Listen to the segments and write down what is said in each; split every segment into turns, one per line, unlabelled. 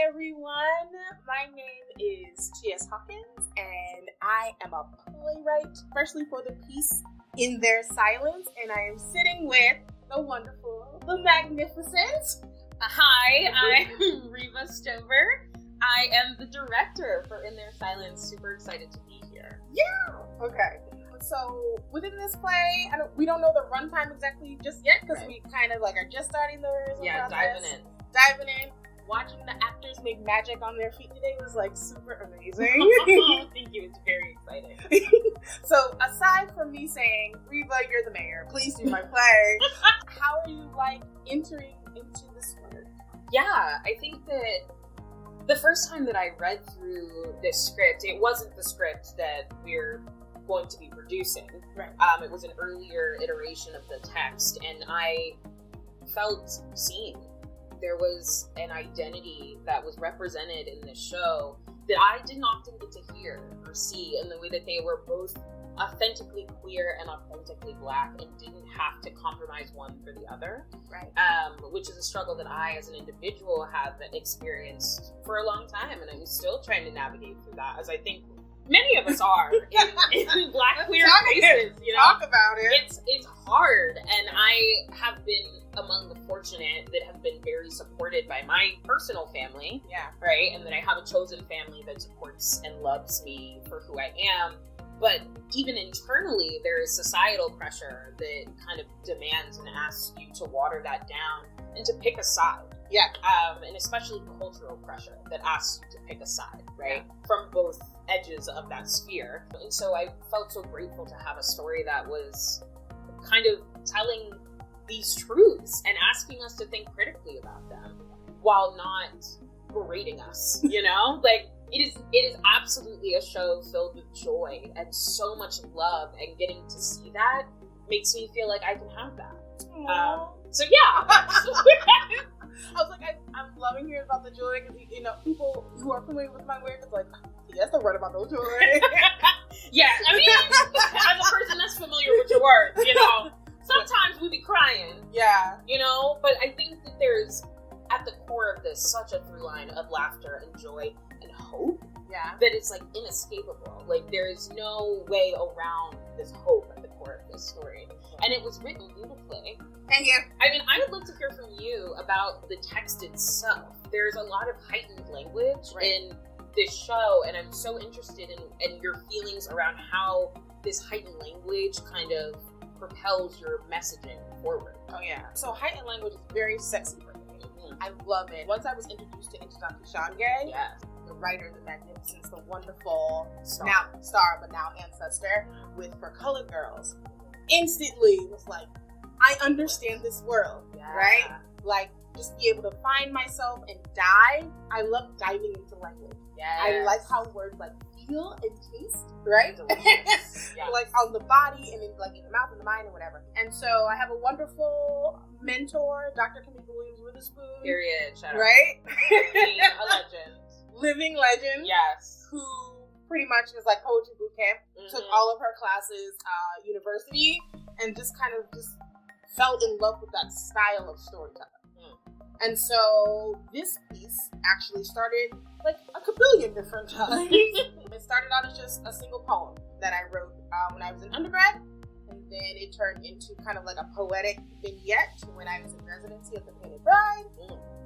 everyone. My name is TS Hawkins, and I am a playwright, especially for the piece In Their Silence, and I am sitting with the wonderful, the magnificent.
Hi, I'm Reva Stover. I am the director for In Their Silence. Super excited to be here.
Yeah! Okay. So within this play, we don't know the runtime exactly just yet because we kind of are just starting the rehearsal process. Diving in. Watching the actors make magic on their feet today was super amazing.
Thank you. It's very exciting.
So aside from me saying, Reva, you're the mayor, please do my play, how are you entering into this work?
Yeah, I think that the first time that I read through this script, it wasn't the script that we're going to be producing.
Right.
It was an earlier iteration of the text, and I felt seen. There was an identity that was represented in this show that I didn't often get to hear or see, in the way that they were both authentically queer and authentically Black and didn't have to compromise one for the other.
Right.
Which is a struggle that I, as an individual, have experienced for a long time, and I'm still trying to navigate through that, as I think many of us are in Black queer spaces.
Talk about it.
It's hard, and I have been among the fortunate that have been very supported by my personal family.
Yeah.
Right? And that I have a chosen family that supports and loves me for who I am. But even internally, there is societal pressure that kind of demands and asks you to water that down and to pick a side.
Yeah.
And especially cultural pressure that asks you to pick a side, right? Yeah. From both edges of that sphere. And so I felt so grateful to have a story that was kind of telling these truths and asking us to think critically about them while not berating us, It is absolutely a show filled with joy and so much love, and getting to see that makes me feel like I can have that. So yeah.
I was I'm loving hearing about the joy because, people who are familiar with my work, it's yes, the word about no joy.
Yeah, I mean, as a person that's familiar with your work, sometimes we be crying.
Yeah.
But I think that there's, at the core of this, such a through line of laughter and joy and hope.
Yeah.
That it's inescapable. There is no way around this hope at the core of this story. And it was written beautifully.
Thank you.
I mean, I would love to hear from you about the text itself. There's a lot of heightened language in this show, and I'm so interested in your feelings around how this heightened language kind of propels your messaging forward.
Oh yeah. So heightened language is very sexy for me. Mm-hmm. I love it. Once I was introduced to Introduction Shange, the writer, the magnificence, the wonderful star, but now ancestor, with For Colored Girls, instantly was I understand this world, right? Just be able to find myself and dive. I love diving into language.
Yes.
I like how words feel and taste, right?
Yes.
On the body and in the mouth and the mind and whatever. And so I have a wonderful mentor, Dr. Jameka Witherspoon.
Period. Shout out.
Right?
A legend.
Living legend.
Yes.
Who pretty much was poetry boot camp, took all of her classes, university, and just fell in love with that style of storytelling. And so this piece actually started a kabillion different times. It started out as just a single poem that I wrote when I was in undergrad, and then it turned into kind of a poetic vignette when I was in residency at the Painted Bride,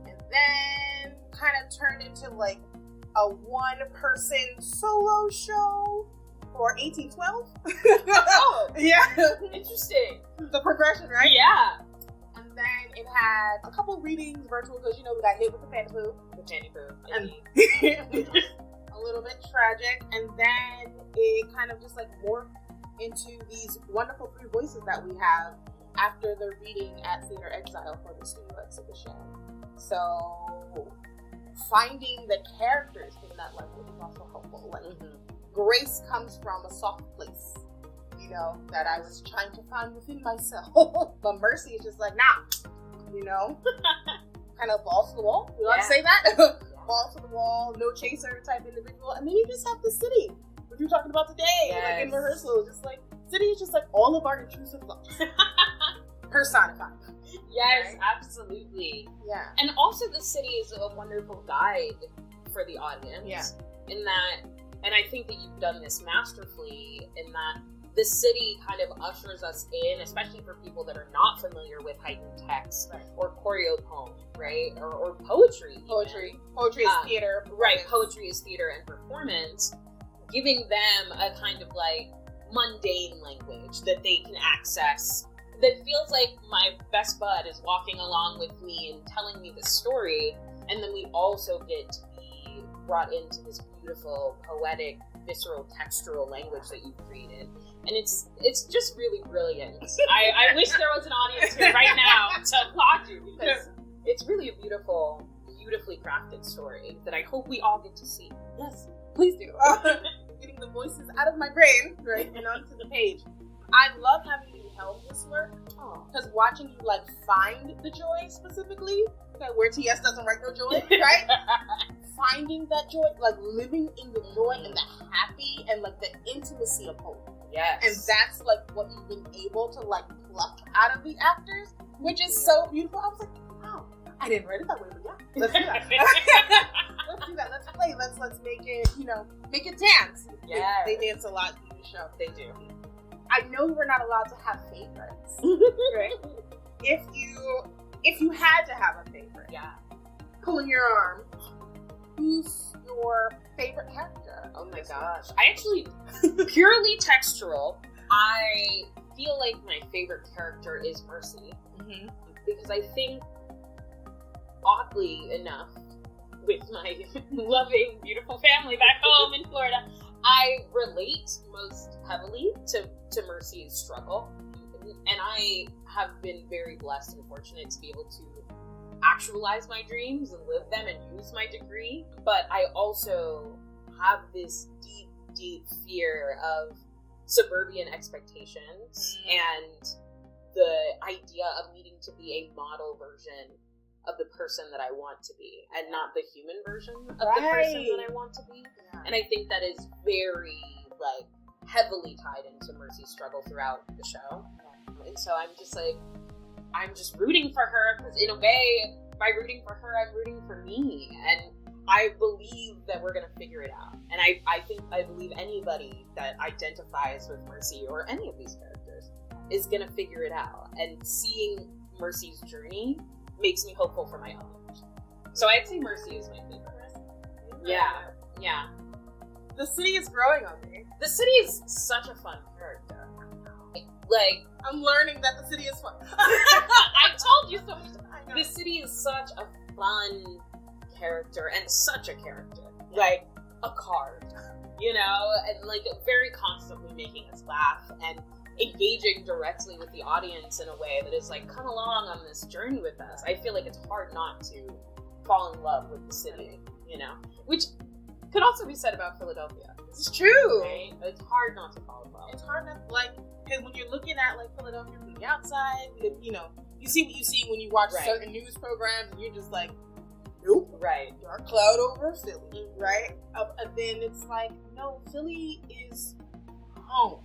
and then kind of turned into a one-person solo show for 1812.
Oh,
yeah.
Interesting.
The progression, right?
Yeah.
And then it had a couple readings virtual because we got hit with the panty poo. And a little bit tragic. And then it kind of just morphed into these wonderful three voices that we have after the reading at Theater Exile for the studio exhibition. So finding the characters in that language is also helpful. Grace comes from a soft place, that I was trying to find within myself. But Merci is just kind of balls to the wall. You want to say that? Balls to the wall, no chaser type individual. And then you just have the city, which we were talking about today, in rehearsal. Just city is just all of our intrusive thoughts. personified.
Yes,
right?
absolutely.
Yeah.
And also the city is a wonderful guide for the audience.
Yeah.
In that, and I think that you've done this masterfully, in that the city kind of ushers us in, especially for people that are not familiar with heightened text,
right,
or choreopoem, right? Or poetry.
Poetry. Poetry is theater.
Right, poetry is theater and performance. Giving them a kind of like mundane language that they can access, that feels like my best bud is walking along with me and telling me the story, and then we also get to be brought into this beautiful, poetic, visceral, textural language that you've created. And it's just really brilliant. I wish there was an audience here right now to applaud you, because it's really a beautiful, beautifully crafted story that I hope we all get to see.
Yes, please do. Getting the voices out of my brain, right, and onto the page. I love having you helm this work, because watching you like find the joy specifically, okay, where TS doesn't write no joy, right? Finding that joy, like living in the joy and the happy and like the intimacy of hope.
Yes.
And that's like what you've been able to like pluck out of the actors, which is so beautiful. I was like, wow, I didn't write it that way, but yeah, let's do that. Let's do that. Let's play. Let's make it, make it dance.
Yeah.
They dance a lot in the show.
They do.
I know we're not allowed to have favorites, right? If you had to have a favorite,
yeah,
pulling your arm, who's your favorite character?
Oh my gosh. I actually, purely textural, I feel like my favorite character is Merci.
Mm-hmm.
Because I think, oddly enough, with my loving, beautiful family back home in Florida, I relate most heavily to Mercy's struggle. And I have been very blessed and fortunate to be able to actualize my dreams and live them and use my degree. But I also have this deep, deep fear of suburban expectations and the idea of needing to be a model version of the person that I want to be, and not the human version of the person that I want to be. Yeah. And I think that is very, like, heavily tied into Mercy's struggle throughout the show. And so I'm just rooting for her, because in a way, by rooting for her, I'm rooting for me. And I believe that we're going to figure it out. And I believe anybody that identifies with Merci or any of these characters is going to figure it out. And seeing Mercy's journey makes me hopeful for my own. So I'd say Merci is my favorite. Yeah.
The city is growing on me.
The city is such a fun character. Like,
I'm learning that the city is fun.
I told you so much. The city is such a fun character, and such a character. Like a card, and like very constantly making us laugh and engaging directly with the audience in a way that is like, come along on this journey with us. I feel like it's hard not to fall in love with the city, which could also be said about Philadelphia.
It's true.
Right? It's hard not to fall in love.
It's hard not, because when you're looking at like Philadelphia from the outside, you see what you see when you watch certain news programs, and you're just like, nope.
Right.
Dark cloud over Philly, right? And then it's like, no, Philly is home.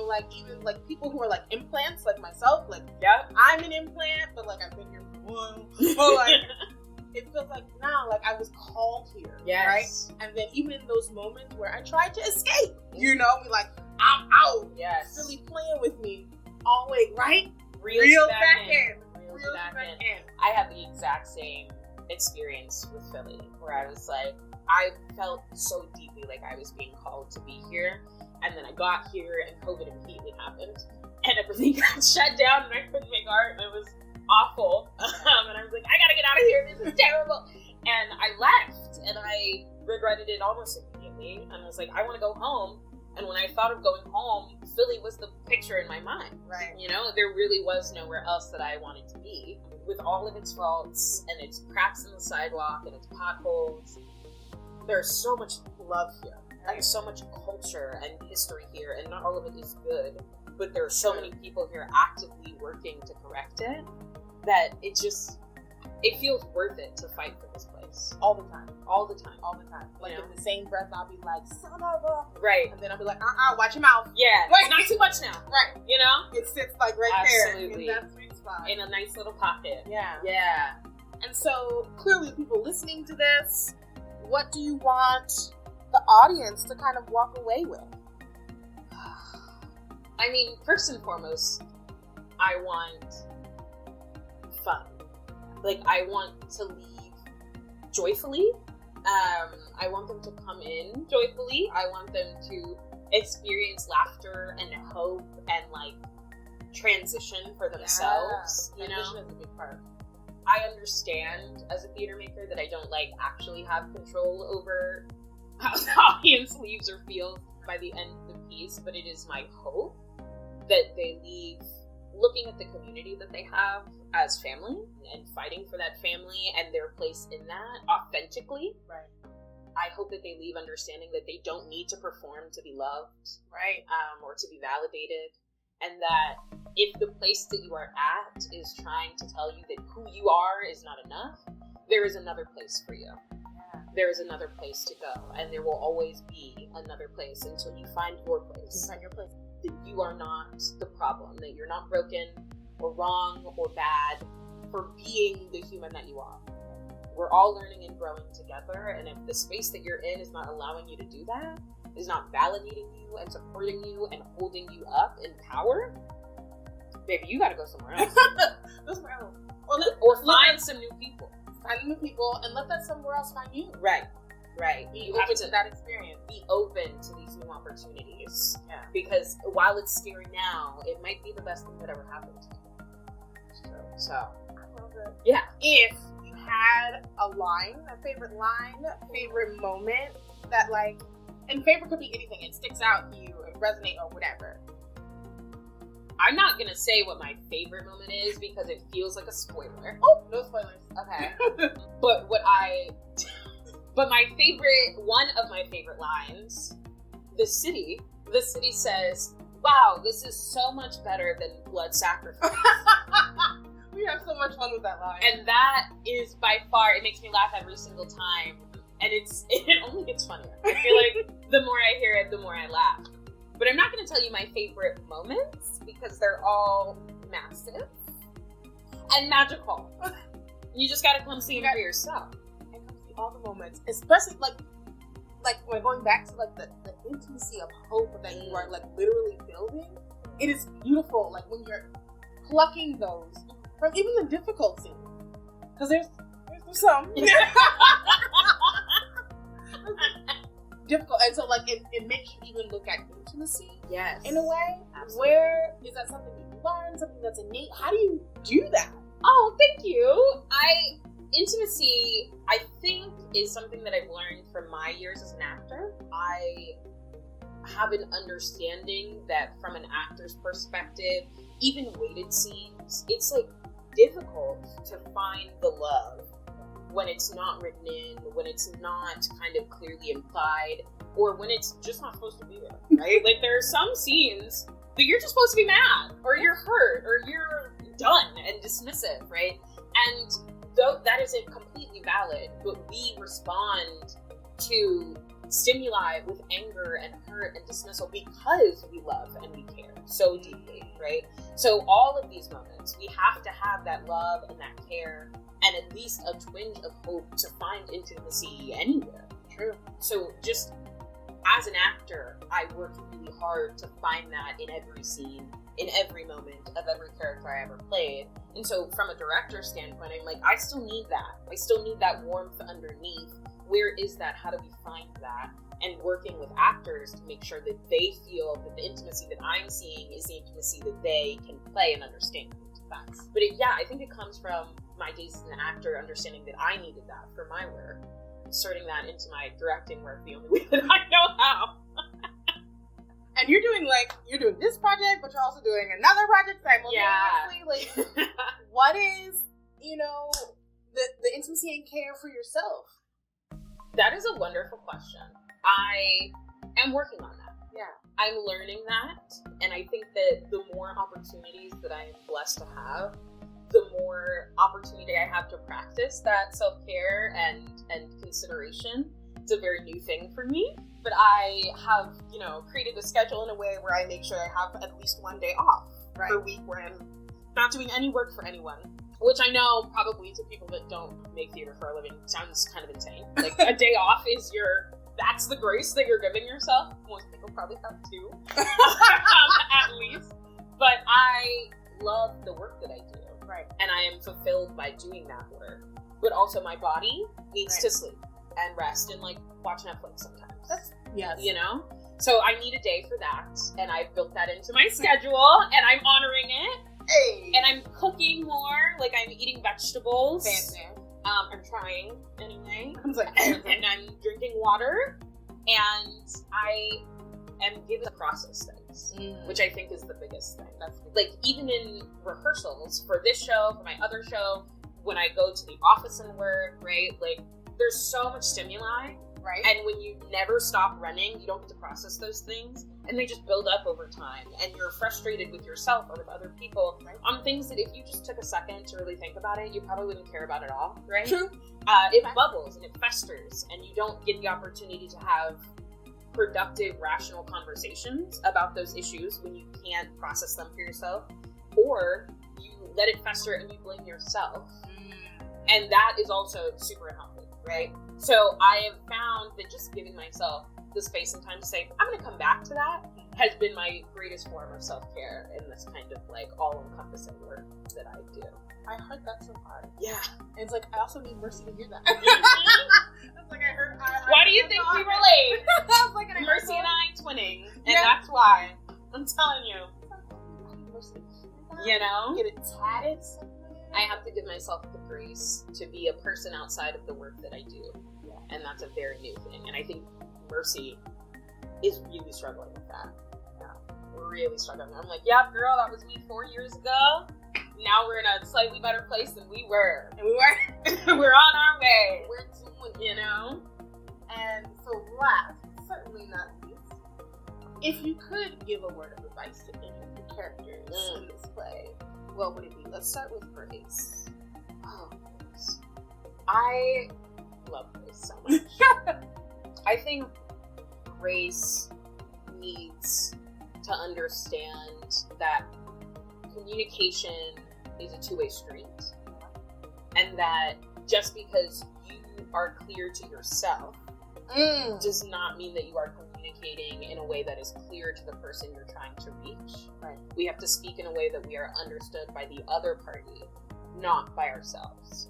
Like even like people who are like implants, like myself, like I'm an implant, but like I've been here for a while. But like it feels like like I was called here, right? And then even in those moments where I tried to escape, be like, I'm out.
Yes.
Philly playing with me always, right?
Real back in. I had the exact same experience with Philly, where I was like, I felt so deeply like I was being called to be here, and then I got here and COVID immediately happened and everything got shut down and I couldn't make art and it was awful. And I was like, I gotta get out of here, this is terrible. And I left and I regretted it almost immediately, and I was like, I want to go home. And when I thought of going home, Philly was the picture in my mind.
Right.
There really was nowhere else that I wanted to be. With all of its faults and its cracks in the sidewalk and its potholes, there's so much love here. And so much culture and history here, and not all of it is good, but there are so many people here actively working to correct it, that it feels worth it to fight for this place.
All the time. Like in the same breath, I'll be like, son of a...
Right.
And then I'll be like, watch your mouth.
Yeah.
Like,
not too much now.
Right.
It
sits like right
Absolutely.
there. And that's spot.
In a nice little pocket.
Yeah.
Yeah.
And so, clearly, people listening to this, what do you want the audience to kind of walk away with?
I mean, first and foremost, I want fun. Like, I want to leave joyfully. I want them to come in joyfully. I want them to experience laughter and hope and, like, transition for themselves.
Yeah.
You know?
Transition is a big part.
I understand as a theater maker that I don't, like, actually have control over how the audience leaves or feels by the end of the piece, but it is my hope that they leave looking at the community that they have as family and fighting for that family and their place in that authentically.
Right.
I hope that they leave understanding that they don't need to perform to be loved,
Right.
or to be validated, and that if the place that you are at is trying to tell you that who you are is not enough, there is another place for you.
Yeah.
There is another place to go, and there will always be another place until you find your place.
You find your place.
That you are not the problem, that you're not broken or wrong or bad for being the human that you are. We're all learning and growing together, and if the space that you're in is not allowing you to do that, is not validating you and supporting you and holding you up in power, baby, you gotta go somewhere else.
Go somewhere else.
Or find some new people.
Find new people and let that somewhere else find you.
Right.
Be
You have
open
to
to that experience.
be open to these new opportunities.
Yeah.
Because while it's scary now, it might be the best thing that ever happened to you.
It's true.
So,
I love it.
yeah.
If you had a favorite line, a favorite moment that, like, and favorite could be anything, it sticks out to you, it resonates or whatever.
I'm not gonna say what my favorite moment is because it feels like a spoiler.
Oh, no spoilers.
Okay. But one of my favorite lines, the city says, wow, this is so much better than blood sacrifice.
We have so much fun with that line.
And that is by far, it makes me laugh every single time. And it only gets funnier. I feel like the more I hear it, the more I laugh. But I'm not going to tell you my favorite moments because they're all massive and magical. You just got to come see them for yourself.
And come see all the moments, especially like when going back to like the intimacy of hope that you are like literally building. It is beautiful. Like when you're plucking those from even the difficult scenes, because there's some difficult, and so like it makes you even look at intimacy.
Yes.
In a way.
Absolutely.
Where is that something you learn, something that's innate? How do you do that?
Oh, thank you. Intimacy, I think, is something that I've learned from my years as an actor. I have an understanding that from an actor's perspective, even weighted scenes, it's like difficult to find the love when it's not written in, when it's not kind of clearly implied, or when it's just not supposed to be there, right? Like there are some scenes that you're just supposed to be mad, or you're hurt, or you're done and dismissive, right? And though that isn't completely valid, but we respond to stimuli with anger and hurt and dismissal because we love and we care so deeply, right? So all of these moments, we have to have that love and that care and at least a twinge of hope to find intimacy anywhere.
True.
So just as an actor, I worked really hard to find that in every scene, in every moment of every character I ever played. And so from a director's standpoint, I'm like, I still need that. I still need that warmth underneath. Where is that? How do we find that? And working with actors to make sure that they feel that the intimacy that I'm seeing is the intimacy that they can play and understand. Facts. But I think it comes from my days as an actor, understanding that I needed that for my work, inserting that into my directing work the only way that I know how.
And you're doing this project, but you're also doing another project simultaneously.
Yeah.
Like, what is, the intimacy and care for yourself?
That is a wonderful question. I am working on that.
Yeah.
I'm learning that, and I think that the more opportunities that I am blessed to have, the more opportunity I have to practice that self-care and consideration. It's a very new thing for me, but I have, created a schedule in a way where I make sure I have at least one day off per week where I'm not doing any work for anyone, which I know probably to people that don't make theater for a living sounds kind of insane. Like, a day off is that's the grace that you're giving yourself. Most people probably have two, at least. But I love the work that I do.
Right.
And I am fulfilled by doing that work. But also my body needs to sleep and rest and, like, watch Netflix sometimes.
Yes.
You know? So I need a day for that. And I've built that into my schedule. And I'm honoring it.
Hey.
And I'm cooking more. Like, I'm eating vegetables.
Fancy.
I'm trying, anyway.
I was like,
and I'm drinking water. And I am given to process things, which I think is the biggest thing. That's like, even in rehearsals for this show, for my other show, when I go to the office and work, right? Like, there's so much stimuli,
right?
And when you never stop running, you don't get to process those things, and they just build up over time, and you're frustrated with yourself or with other people on things that if you just took a second to really think about it, you probably wouldn't care about at all, right?
True.
It bubbles and it festers, and you don't get the opportunity to have productive, rational conversations about those issues when you can't process them for yourself, or you let it fester and you blame yourself. And that is also super unhealthy, right? So I have found that just giving myself the space and time to say, I'm going to come back to that, has been my greatest form of self-care in this kind of, like, all-encompassing work that I do.
I heard that so hard.
Yeah.
And it's like, I also need Merci to hear that. It's like, I heard.
Why do you think we relate?
I was like,
Mercy and I twinning. And that's why. I'm telling you. You know?
Get it tatted.
I have to give myself the grace to be a person outside of the work that I do. Yeah. And that's a very new thing. And I think Merci is really struggling with that. Yeah. Really struggling. I'm like, yeah, girl, that was me 4 years ago. Now we're in a slightly better place than we were.
And we were.
We're on our way. We're doing, you know?
And so last, certainly not least, if you could give a word of advice to any of the characters in this play, what would it be? Let's start with Grace.
Oh, goodness. I love Grace so much. I think Grace needs to understand that communication is a two-way street, and that just because you are clear to yourself does not mean that you are communicating in a way that is clear to the person you're trying to reach.
Right.
We have to speak in a way that we are understood by the other party, not by ourselves.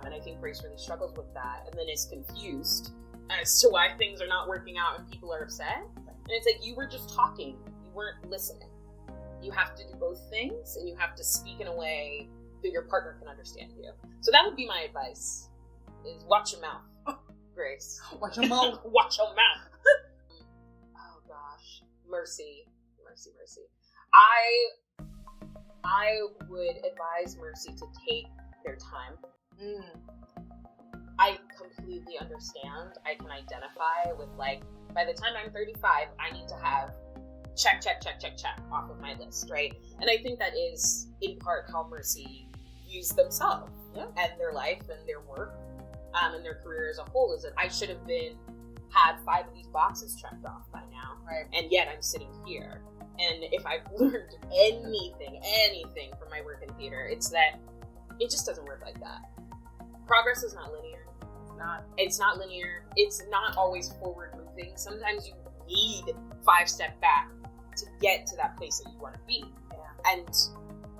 And I think Grace really struggles with that, and then is confused as to why things are not working out and people are upset. And it's like, you were just talking, you weren't listening. You have to do both things, and you have to speak in a way that your partner can understand you. So that would be my advice, is watch your mouth, Grace.
Watch your mouth.
Watch your mouth. Oh gosh. Merci. I would advise Merci to take their time. I completely understand. I can identify with, like, by the time I'm 35, I need to have check off of my list, right? And I think that is in part how Merci views themselves and their life and their work and their career as a whole, is that I should have had 5 of these boxes checked off by now,
right? And
yet I'm sitting here. And if I've learned anything from my work in theater, it's that it just doesn't work like that. Progress is not linear. It's not linear. It's not always forward moving. Sometimes you need 5 steps back to get to that place that you want to be. Yeah. And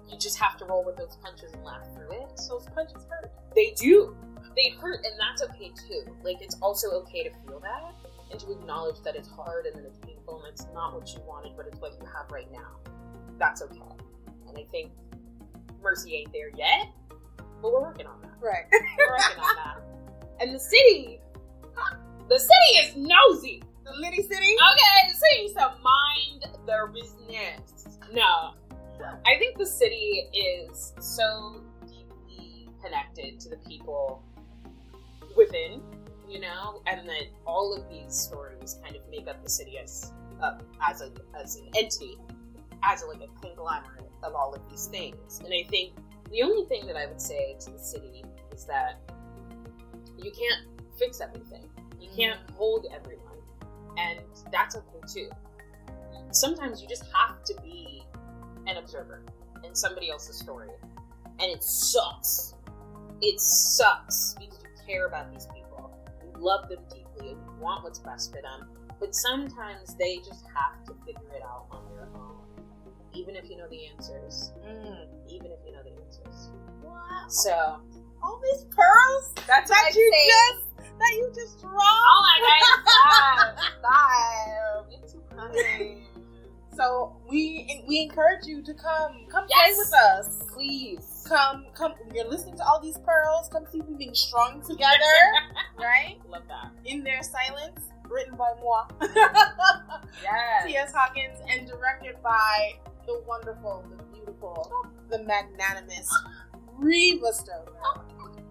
you just have to roll with those punches and laugh through it.
Those punches hurt.
They do. They hurt, and that's okay too. Like, it's also okay to feel that and to acknowledge that it's hard and that it's painful and it's not what you wanted, but it's what you have right now. That's okay. And I think Merci ain't there yet, but we're working on that.
Right.
We're working on that. And the city is nosy.
The Liddy City?
Okay, the city needs to mind their business. No. I think the city is so deeply connected to the people within, you know, and that all of these stories kind of make up the city as an entity, as like a conglomerate of all of these things. And I think the only thing that I would say to the city is that you can't fix everything. You can't hold everyone. And that's okay too. Sometimes you just have to be an observer. in somebody else's story, and it sucks. It sucks because you care about these people, you love them deeply, and you want what's best for them. But sometimes they just have to figure it out on their own, even if you know the answers. Even if you know the answers.
Wow.
So
all these pearls
that's
that you just dropped.
Oh my God!
Stop.
It's too funny.
So we encourage you to come
Yes.
play with us.
Please.
Come. You're listening to all these pearls. Come see them being strung together, right?
Love that.
In their silence. Written by moi.
Yes.
TS Hawkins, and directed by the wonderful, the beautiful, the magnanimous Reva Stover.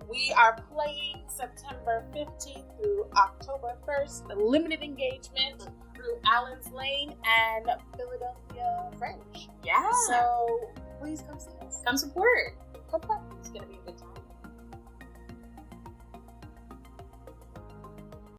We are playing September 15th through October 1st, the limited engagement through Allen's Lane and Philadelphia French.
Yeah.
So please come see us.
Come support.
Come play.
It's going to be a good time.